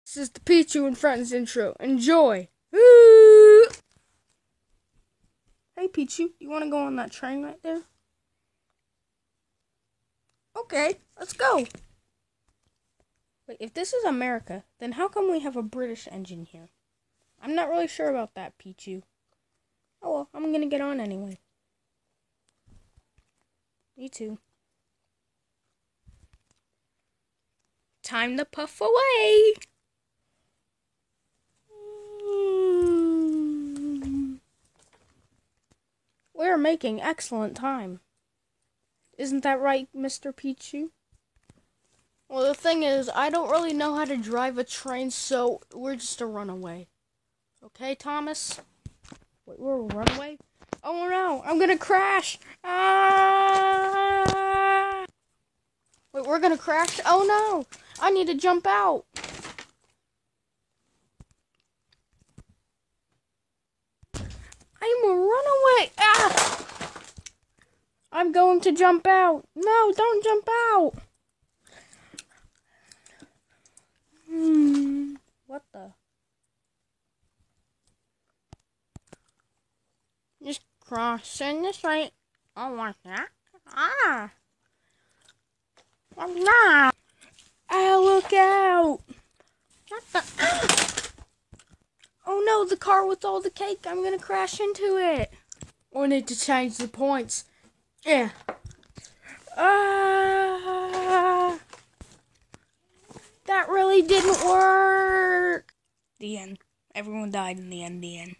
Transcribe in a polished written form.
This is the Pichu and Friends intro. Enjoy! Woo! Hey Pichu, you want to go on that train right there? Okay, let's go! Wait, if this is America, then how come we have a British engine here? I'm not really sure about that, Pichu. Oh well, I'm gonna get on anyway. Me too. Time to puff away! We're making excellent time. Isn't that right, Mr. Pichu? Well, the thing is, I don't really know how to drive a train, so we're just a runaway. Okay, Thomas? Wait, we're a runaway? Oh no, I'm gonna crash! Ah! Wait, we're gonna crash? Oh no! I need to jump out! I'm a runaway! Ah! I'm going to jump out! No, don't jump out! What the? Just crossing the street. Oh, what's that? Ah! I'm not! Ah, look out! What the? Oh no, the car with all the cake. I'm gonna crash into it. We need to change the points. Yeah. Ah! That really didn't work. The end. Everyone died in the end. The end.